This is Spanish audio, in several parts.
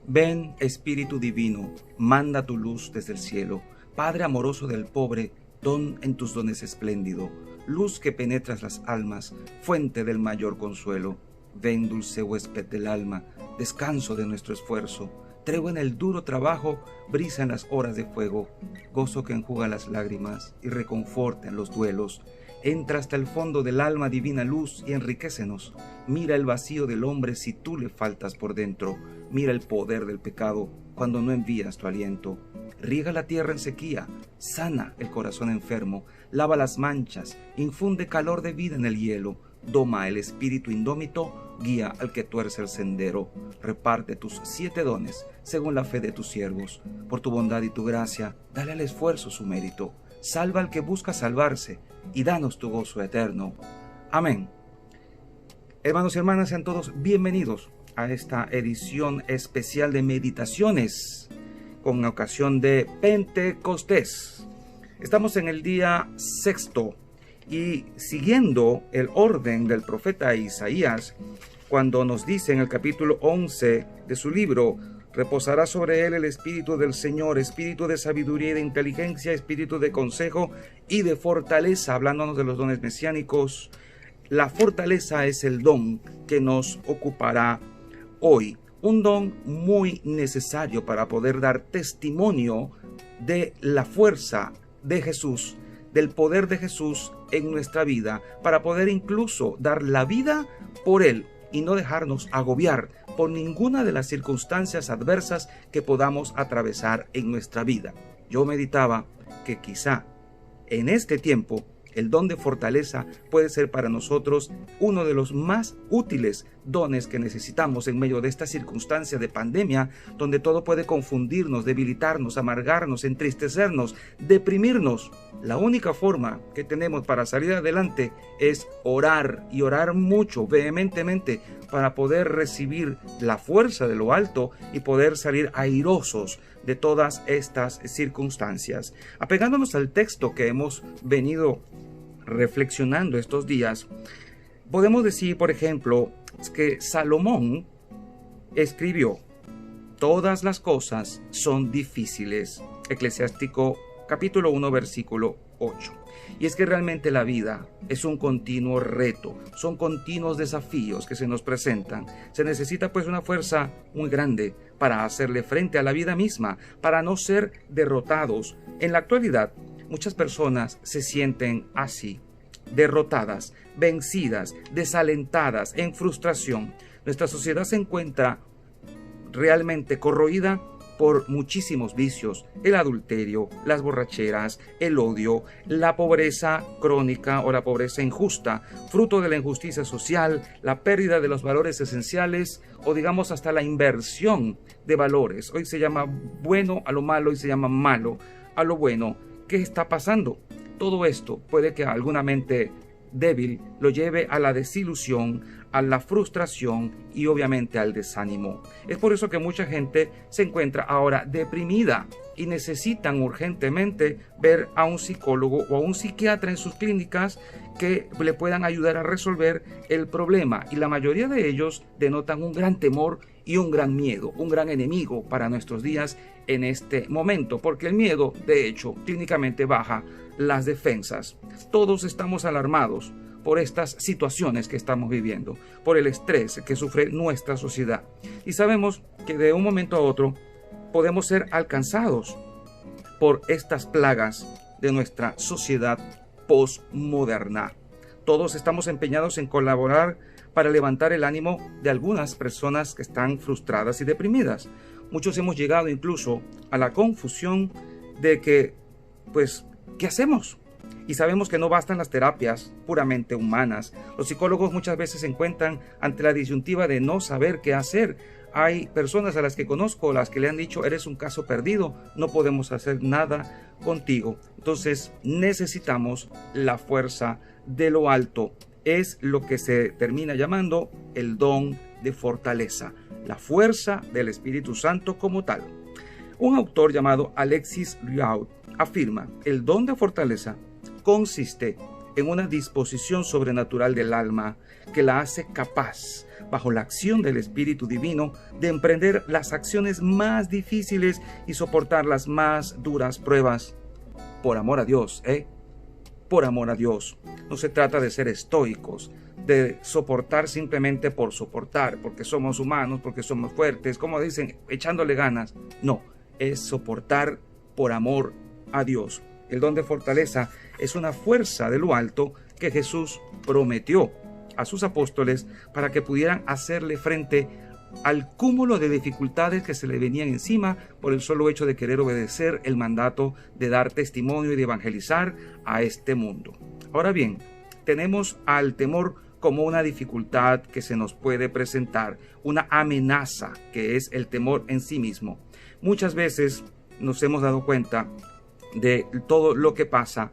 Ven, Espíritu Divino, manda tu luz desde el cielo. Padre amoroso del pobre, don en tus dones espléndido, luz que penetras las almas, fuente del mayor consuelo. Ven, dulce huésped del alma, descanso de nuestro esfuerzo, tregua en el duro trabajo, brisa en las horas de fuego, gozo que enjuga las lágrimas y reconforta en los duelos. Entra hasta el fondo del alma divina luz y enriquécenos. Mira el vacío del hombre si tú le faltas por dentro. Mira el poder del pecado cuando no envías tu aliento. Riega la tierra en sequía, sana el corazón enfermo, lava las manchas, infunde calor de vida en el hielo, doma el espíritu indómito, guía al que tuerce el sendero. Reparte tus 7 dones según la fe de tus siervos. Por tu bondad y tu gracia, dale al esfuerzo su mérito. Salva al que busca salvarse y danos tu gozo eterno. Amén. Hermanos y hermanas, sean todos bienvenidos a esta edición especial de meditaciones con ocasión de Pentecostés. Estamos en el día 6 y siguiendo el orden del profeta Isaías, cuando nos dice en el capítulo 11 de su libro: reposará sobre él el espíritu del Señor, espíritu de sabiduría y de inteligencia, espíritu de consejo y de fortaleza, hablándonos de los dones mesiánicos. La fortaleza es el don que nos ocupará hoy, un don muy necesario para poder dar testimonio de la fuerza de Jesús, del poder de Jesús en nuestra vida, para poder incluso dar la vida por él y no dejarnos agobiar por ninguna de las circunstancias adversas que podamos atravesar en nuestra vida. Yo meditaba que quizá en este tiempo el don de fortaleza puede ser para nosotros uno de los más útiles dones que necesitamos en medio de esta circunstancia de pandemia, donde todo puede confundirnos, debilitarnos, amargarnos, entristecernos, deprimirnos. La única forma que tenemos para salir adelante es orar, y orar mucho, vehementemente, para poder recibir la fuerza de lo alto y poder salir airosos de todas estas circunstancias. Apegándonos al texto que hemos venido reflexionando estos días, podemos decir, por ejemplo, que Salomón escribió: todas las cosas son difíciles. Eclesiástico capítulo 1 versículo 8. Y es que realmente la vida es un continuo reto, son continuos desafíos que se nos presentan. Se necesita pues una fuerza muy grande para hacerle frente a la vida misma, para no ser derrotados. En la actualidad, muchas personas se sienten así, derrotadas, vencidas, desalentadas, en frustración. Nuestra sociedad se encuentra realmente corroída por muchísimos vicios: el adulterio, las borracheras, el odio, la pobreza crónica o la pobreza injusta, fruto de la injusticia social, la pérdida de los valores esenciales, o digamos hasta la inversión de valores. Hoy se llama bueno a lo malo y se llama malo a lo bueno. ¿Qué está pasando? Todo esto puede que a alguna mente débil lo lleve a la desilusión, a la frustración y obviamente al desánimo. Es por eso que mucha gente se encuentra ahora deprimida y necesitan urgentemente ver a un psicólogo o a un psiquiatra en sus clínicas que le puedan ayudar a resolver el problema, y la mayoría de ellos denotan un gran temor y un gran miedo, un gran enemigo para nuestros días en este momento, porque el miedo, de hecho, clínicamente baja las defensas. Todos estamos alarmados por estas situaciones que estamos viviendo, por el estrés que sufre nuestra sociedad, y sabemos que de un momento a otro podemos ser alcanzados por estas plagas de nuestra sociedad postmoderna. Todos estamos empeñados en colaborar para levantar el ánimo de algunas personas que están frustradas y deprimidas. Muchos hemos llegado incluso a la confusión de que, pues, ¿qué hacemos? Y sabemos que no bastan las terapias puramente humanas. Los psicólogos muchas veces se encuentran ante la disyuntiva de no saber qué hacer. Hay personas a las que conozco, las que le han dicho: eres un caso perdido, no podemos hacer nada contigo. Entonces necesitamos la fuerza de lo alto. Es lo que se termina llamando el don de fortaleza, la fuerza del Espíritu Santo como tal. Un autor llamado Alexis Riaud afirma: el don de fortaleza consiste en una disposición sobrenatural del alma que la hace capaz, bajo la acción del Espíritu Divino, de emprender las acciones más difíciles y soportar las más duras pruebas. Por amor a Dios, por amor a Dios. No se trata de ser estoicos, de soportar simplemente por soportar, porque somos humanos, porque somos fuertes, como dicen, echándole ganas. No, es soportar por amor a Dios. El don de fortaleza es una fuerza de lo alto que Jesús prometió a sus apóstoles para que pudieran hacerle frente al cúmulo de dificultades que se le venían encima por el solo hecho de querer obedecer el mandato de dar testimonio y de evangelizar a este mundo. Ahora bien, tenemos al temor como una dificultad que se nos puede presentar, una amenaza que es el temor en sí mismo. Muchas veces nos hemos dado cuenta de todo lo que pasa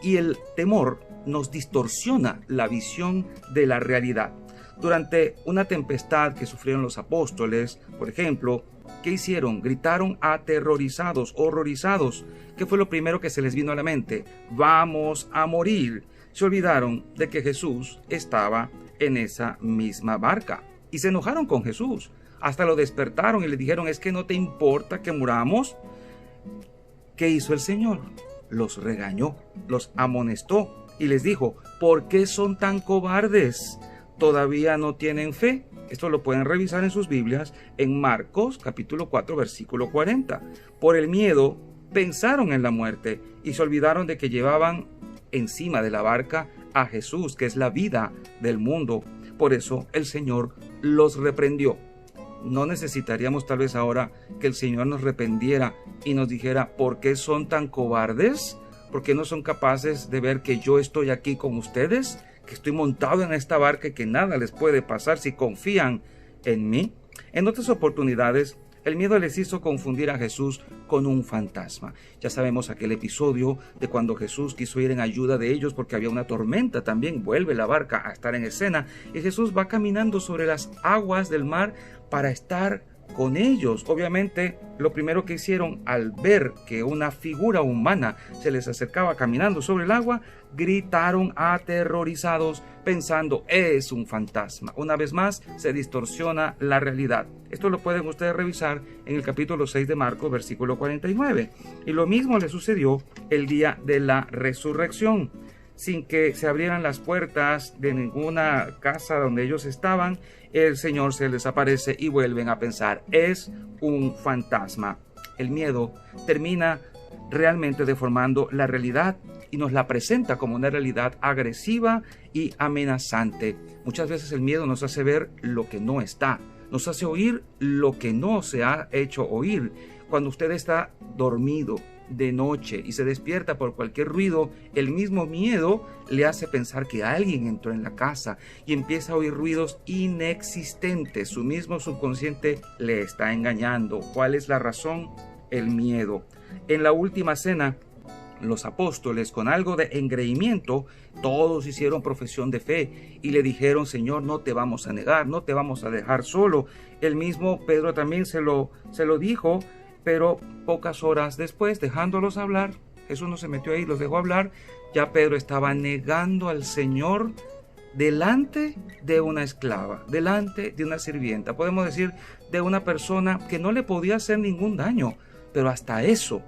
y el temor nos distorsiona la visión de la realidad. Durante una tempestad que sufrieron los apóstoles, por ejemplo, ¿qué hicieron? Gritaron aterrorizados, horrorizados. ¿Qué fue lo primero que se les vino a la mente? Vamos a morir. Se olvidaron de que Jesús estaba en esa misma barca y se enojaron con Jesús. Hasta lo despertaron y le dijeron, ¿es que no te importa que muramos? ¿Qué hizo el Señor? Los regañó, los amonestó y les dijo, ¿por qué son tan cobardes? ¿Todavía no tienen fe? Esto lo pueden revisar en sus Biblias en Marcos capítulo 4 versículo 40. Por el miedo pensaron en la muerte y se olvidaron de que llevaban encima de la barca a Jesús, que es la vida del mundo. Por eso el Señor los reprendió. No necesitaríamos tal vez ahora que el Señor nos reprendiera y nos dijera, ¿por qué son tan cobardes? ¿Por qué no son capaces de ver que yo estoy aquí con ustedes? Que estoy montado en esta barca y que nada les puede pasar si confían en mí. En otras oportunidades, el miedo les hizo confundir a Jesús con un fantasma. Ya sabemos aquel episodio de cuando Jesús quiso ir en ayuda de ellos porque había una tormenta. También vuelve la barca a estar en escena y Jesús va caminando sobre las aguas del mar para estar con ellos. Obviamente, lo primero que hicieron al ver que una figura humana se les acercaba caminando sobre el agua, gritaron aterrorizados pensando, es un fantasma. Una vez más, se distorsiona la realidad. Esto lo pueden ustedes revisar en el capítulo 6 de Marcos, versículo 49. Y lo mismo le sucedió el día de la resurrección. Sin que se abrieran las puertas de ninguna casa donde ellos estaban, el Señor se les aparece y vuelven a pensar, es un fantasma. El miedo termina realmente deformando la realidad y nos la presenta como una realidad agresiva y amenazante. Muchas veces el miedo nos hace ver lo que no está, nos hace oír lo que no se ha hecho oír. Cuando usted está dormido de noche y se despierta por cualquier ruido, el mismo miedo le hace pensar que alguien entró en la casa y empieza a oír ruidos inexistentes. Su mismo subconsciente le está engañando. ¿Cuál es la razón? El miedo. En la última cena, los apóstoles, con algo de engreimiento, todos hicieron profesión de fe y le dijeron, Señor, no te vamos a negar, no te vamos a dejar solo. El mismo Pedro también se lo dijo, pero pocas horas después, dejándolos hablar, Jesús no se metió ahí, los dejó hablar, ya Pedro estaba negando al Señor delante de una esclava, delante de una sirvienta, podemos decir de una persona que no le podía hacer ningún daño, pero hasta eso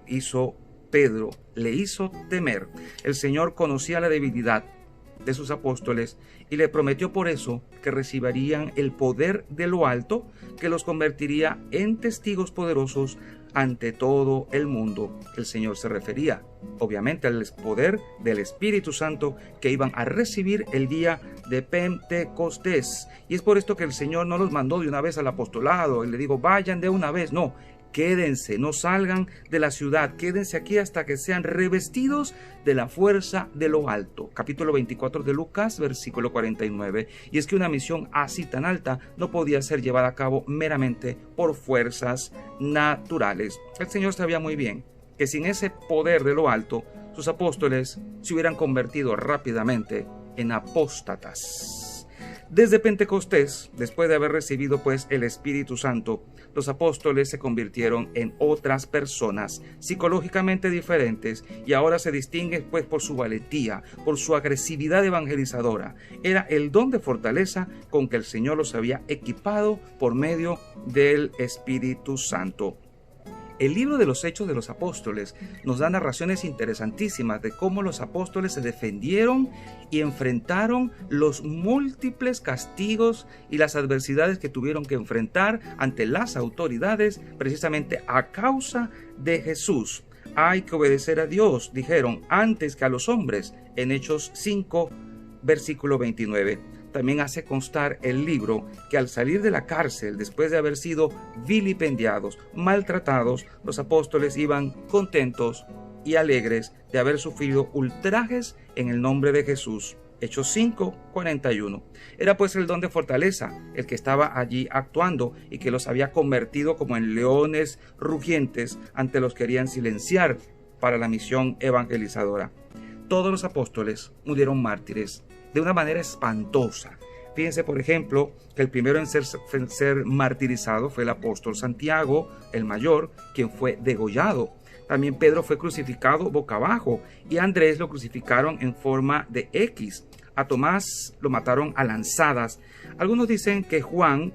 hizo Pedro, le hizo temer. El Señor conocía la debilidad de sus apóstoles y le prometió por eso que recibirían el poder de lo alto que los convertiría en testigos poderosos ante todo el mundo. El Señor se refería obviamente al poder del Espíritu Santo que iban a recibir el día de Pentecostés. Y es por esto que el Señor no los mandó de una vez al apostolado y le digo vayan de una vez, no. Quédense, no salgan de la ciudad, quédense aquí hasta que sean revestidos de la fuerza de lo alto. Capítulo 24 de Lucas, versículo 49. Y es que una misión así tan alta no podía ser llevada a cabo meramente por fuerzas naturales. El Señor sabía muy bien que sin ese poder de lo alto, sus apóstoles se hubieran convertido rápidamente en apóstatas. Desde Pentecostés, después de haber recibido pues el Espíritu Santo, los apóstoles se convirtieron en otras personas psicológicamente diferentes y ahora se distinguen pues por su valentía, por su agresividad evangelizadora. Era el don de fortaleza con que el Señor los había equipado por medio del Espíritu Santo. El libro de los Hechos de los Apóstoles nos da narraciones interesantísimas de cómo los apóstoles se defendieron y enfrentaron los múltiples castigos y las adversidades que tuvieron que enfrentar ante las autoridades precisamente a causa de Jesús. Hay que obedecer a Dios, dijeron, antes que a los hombres, en Hechos 5, versículo 29. También hace constar el libro que al salir de la cárcel, después de haber sido vilipendiados, maltratados, los apóstoles iban contentos y alegres de haber sufrido ultrajes en el nombre de Jesús. Hechos 5, 41. Era pues el don de fortaleza el que estaba allí actuando y que los había convertido como en leones rugientes ante los que querían silenciar para la misión evangelizadora. Todos los apóstoles murieron mártires de una manera espantosa. Fíjense, por ejemplo, que el primero en ser martirizado fue el apóstol Santiago, el mayor, quien fue degollado. También Pedro fue crucificado boca abajo y a Andrés lo crucificaron en forma de X. A Tomás lo mataron a lanzadas. Algunos dicen que Juan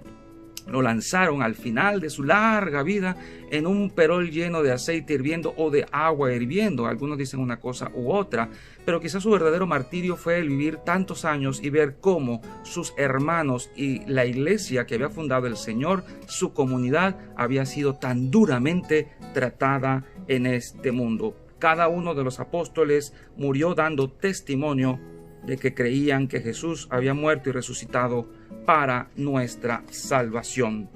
lo lanzaron al final de su larga vida en un perol lleno de aceite hirviendo o de agua hirviendo. Algunos dicen una cosa u otra, pero quizás su verdadero martirio fue el vivir tantos años y ver cómo sus hermanos y la iglesia que había fundado el Señor, su comunidad, había sido tan duramente tratada en este mundo. Cada uno de los apóstoles murió dando testimonio de que creían que Jesús había muerto y resucitado para nuestra salvación.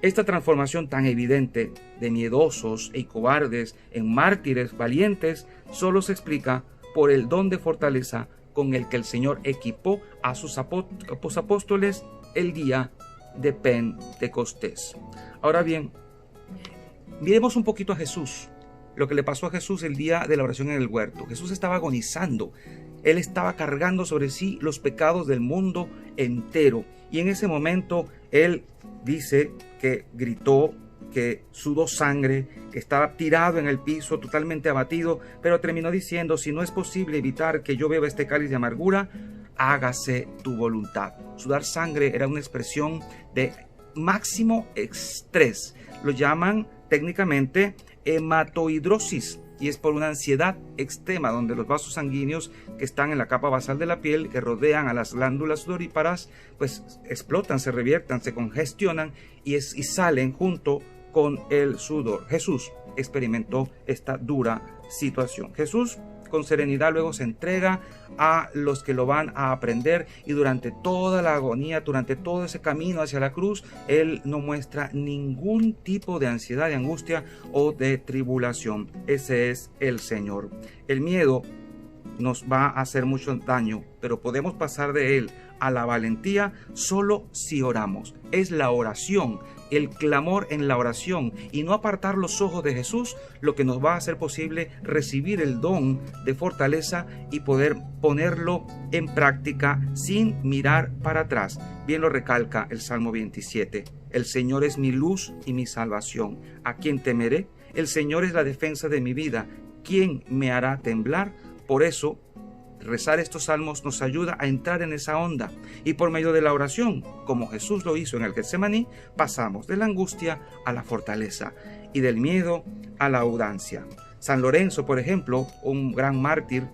Esta transformación tan evidente de miedosos y cobardes en mártires valientes solo se explica por el don de fortaleza con el que el Señor equipó a sus apóstoles el día de Pentecostés. Ahora bien, miremos un poquito a Jesús, lo que le pasó a Jesús el día de la oración en el huerto. Jesús estaba agonizando. Él estaba cargando sobre sí los pecados del mundo entero. Y en ese momento él dice que gritó, que sudó sangre, que estaba tirado en el piso, totalmente abatido, pero terminó diciendo: si no es posible evitar que yo beba este cáliz de amargura, hágase tu voluntad. Sudar sangre era una expresión de máximo estrés. Lo llaman técnicamente hematohidrosis. Y es por una ansiedad extrema donde los vasos sanguíneos que están en la capa basal de la piel, que rodean a las glándulas sudoríparas, pues explotan, se reviertan, se congestionan y salen junto con el sudor. Jesús experimentó esta dura situación. Jesús con serenidad luego se entrega a los que lo van a aprender y durante toda la agonía, durante todo ese camino hacia la cruz, él no muestra ningún tipo de ansiedad, de angustia o de tribulación. Ese es el Señor. El miedo nos va a hacer mucho daño, pero podemos pasar de él a la valentía solo si oramos. Es la oración, el clamor en la oración y no apartar los ojos de Jesús lo que nos va a hacer posible recibir el don de fortaleza y poder ponerlo en práctica sin mirar para atrás. Bien lo recalca el Salmo 27. El Señor es mi luz y mi salvación. ¿A quién temeré? El Señor es la defensa de mi vida. ¿Quién me hará temblar? Por eso, rezar estos salmos nos ayuda a entrar en esa onda y por medio de la oración, como Jesús lo hizo en el Getsemaní, pasamos de la angustia a la fortaleza y del miedo a la audacia. San Lorenzo, por ejemplo, un gran mártir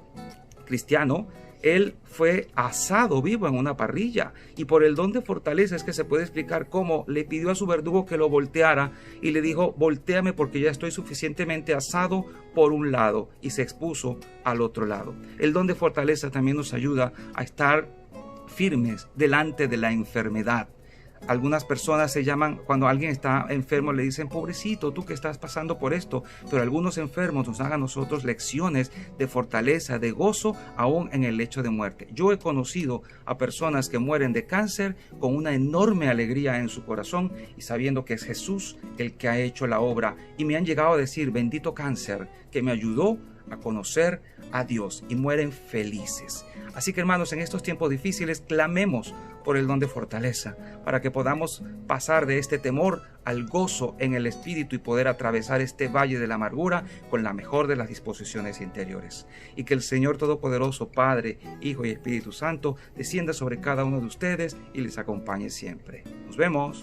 cristiano, él fue asado vivo en una parrilla y por el don de fortaleza es que se puede explicar cómo le pidió a su verdugo que lo volteara y le dijo: voltéame porque ya estoy suficientemente asado por un lado, y se expuso al otro lado. El don de fortaleza también nos ayuda a estar firmes delante de la enfermedad. Algunas personas se llaman, cuando alguien está enfermo, le dicen: pobrecito, tú que estás pasando por esto. Pero algunos enfermos nos dan a nosotros lecciones de fortaleza, de gozo, aún en el lecho de muerte. Yo he conocido a personas que mueren de cáncer con una enorme alegría en su corazón y sabiendo que es Jesús el que ha hecho la obra. Y me han llegado a decir: bendito cáncer que me ayudó a conocer a Dios, y mueren felices. Así que, hermanos, en estos tiempos difíciles clamemos por el don de fortaleza, para que podamos pasar de este temor al gozo en el espíritu y poder atravesar este valle de la amargura con la mejor de las disposiciones interiores. Y que el Señor Todopoderoso, Padre, Hijo y Espíritu Santo, descienda sobre cada uno de ustedes y les acompañe siempre. Nos vemos.